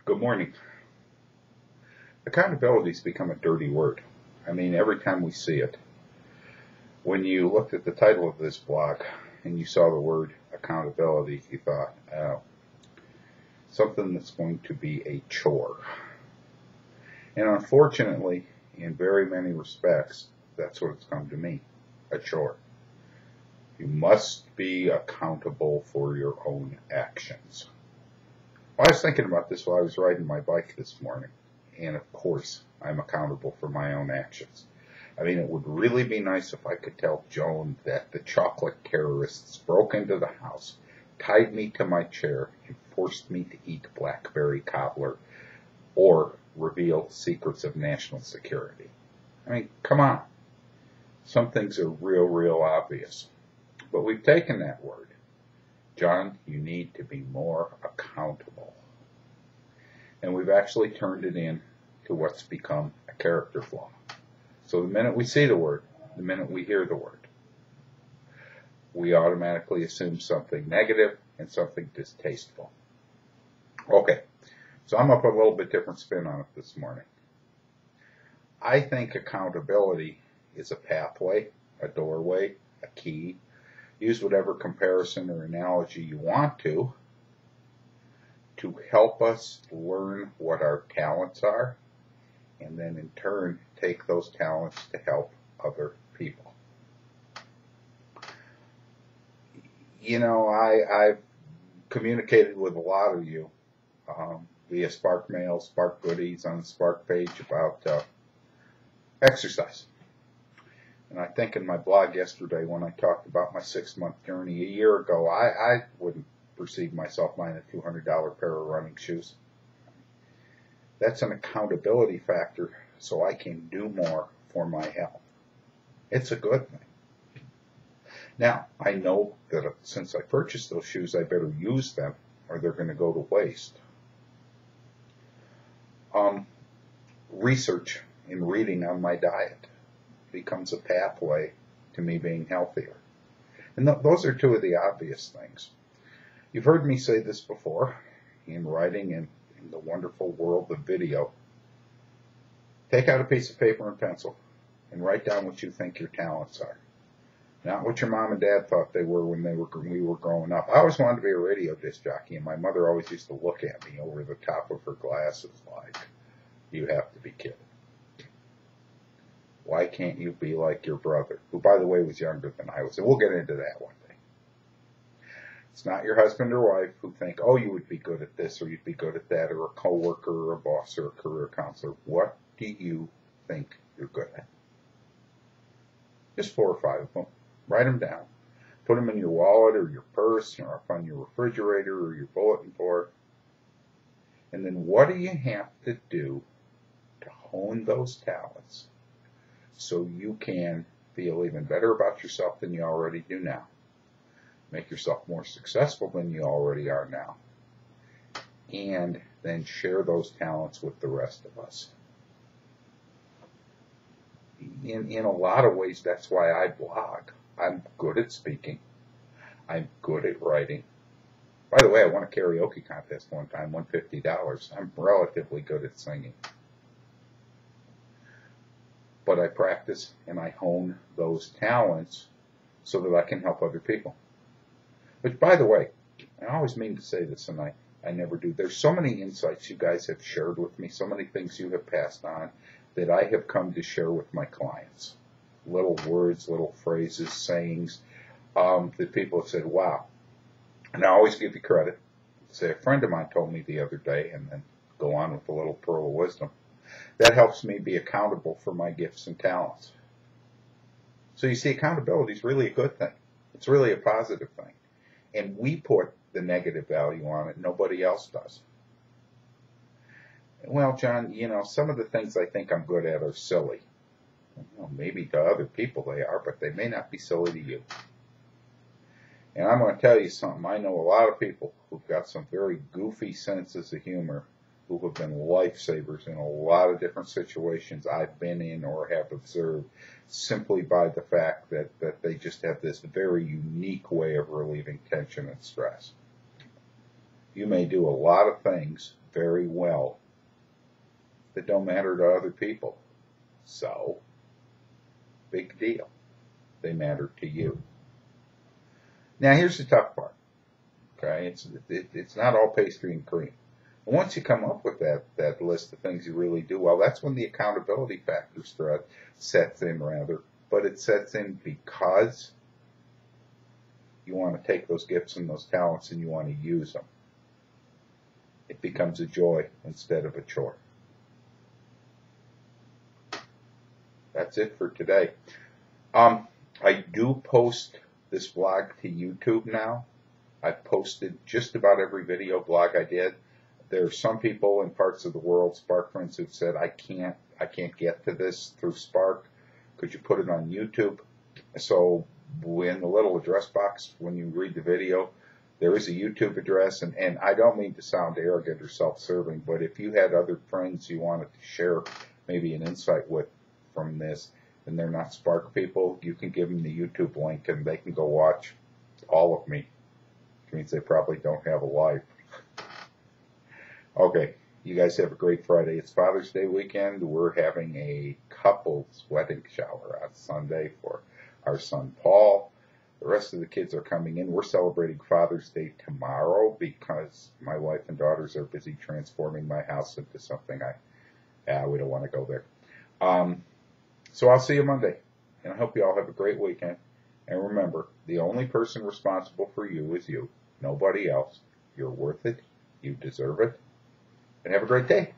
Good morning. Accountability has become a dirty word. I mean, every time we see it. When you looked at the title of this blog and you saw the word accountability, you thought, oh, something that's going to be a chore. And unfortunately, in very many respects, that's what it's come to mean, a chore. You must be accountable for your own actions. Well, I was thinking about this while I was riding my bike this morning, and of course, I'm accountable for my own actions. I mean, it would really be nice if I could tell Joan that the chocolate terrorists broke into the house, tied me to my chair, and forced me to eat blackberry cobbler, or reveal secrets of national security. I mean, come on. Some things are real obvious. But we've taken that word. John, you need to be more accountable. And we've actually turned it into what's become a character flaw. So the minute we see the word, the minute we hear the word, we automatically assume something negative and something distasteful. Okay, so I'm up a little bit different spin on it this morning. I think accountability is a pathway, a doorway, a key. Use whatever comparison or analogy you want to help us learn what our talents are, and then in turn take those talents to help other people. You know, I've communicated with a lot of you via Spark Mail, Spark Goodies on the Spark page about exercise. And I think in my blog yesterday when I talked about my 6-month journey a year ago, I wouldn't perceive myself buying a $200 pair of running shoes. That's an accountability factor so I can do more for my health. It's a good thing. Now, I know that since I purchased those shoes, I better use them or they're going to go to waste. Research and reading on my diet becomes a pathway to me being healthier. And those are two of the obvious things. You've heard me say this before in writing and in the wonderful world of video. Take out a piece of paper and pencil and write down what you think your talents are. Not what your mom and dad thought they were when we were growing up. I always wanted to be a radio disc jockey, and my mother always used to look at me over the top of her glasses like, you have to be kidding. Why can't you be like your brother, who, by the way, was younger than I was? And we'll get into that one day. It's not your husband or wife who think, oh, you would be good at this or you'd be good at that, or a coworker or a boss or a career counselor. What do you think you're good at? Just 4 or 5 of them. Write them down. Put them in your wallet or your purse or up on your refrigerator or your bulletin board. And then what do you have to do to hone those talents so you can feel even better about yourself than you already do now? Make yourself more successful than you already are now. And then share those talents with the rest of us. In a lot of ways, that's why I blog. I'm good at speaking. I'm good at writing. By the way, I won a karaoke contest one time, won $50. I'm relatively good at singing. But I practice and I hone those talents so that I can help other people. Which, by the way, I always mean to say this, and I never do. There's so many insights you guys have shared with me, so many things you have passed on that I have come to share with my clients. Little words, little phrases, sayings that people have said, wow. And I always give you credit. Say, a friend of mine told me the other day, and then go on with a little pearl of wisdom. That helps me be accountable for my gifts and talents. So you see, accountability is really a good thing. It's really a positive thing. And we put the negative value on it. Nobody else does. Well, John, you know, some of the things I think I'm good at are silly. Well, maybe to other people they are, but they may not be silly to you. And I'm going to tell you something. I know a lot of people who've got some very goofy senses of humor who have been lifesavers in a lot of different situations I've been in or have observed, simply by the fact that they just have this very unique way of relieving tension and stress. You may do a lot of things very well that don't matter to other people. So, big deal. They matter to you. Now, here's the tough part. Okay, it's not all pastry and cream. And once you come up with that list of things you really do well, that's when the accountability factor sets in, rather. But it sets in because you want to take those gifts and those talents and you want to use them. It becomes a joy instead of a chore. That's it for today. I do post this blog to YouTube now. I've posted just about every video blog I did. There are some people in parts of the world, Spark friends, who've said, I can't get to this through Spark. Could you put it on YouTube? So in the little address box, when you read the video, there is a YouTube address. And I don't mean to sound arrogant or self-serving, but if you had other friends you wanted to share maybe an insight with from this, and they're not Spark people, you can give them the YouTube link and they can go watch all of me. Which means they probably don't have a life. Okay, you guys have a great Friday. It's Father's Day weekend. We're having a couple's wedding shower on Sunday for our son Paul. The rest of the kids are coming in. We're celebrating Father's Day tomorrow because my wife and daughters are busy transforming my house into something we don't want to go there. So I'll see you Monday, and I hope you all have a great weekend. And remember, the only person responsible for you is you, nobody else. You're worth it. You deserve it. And have a great day.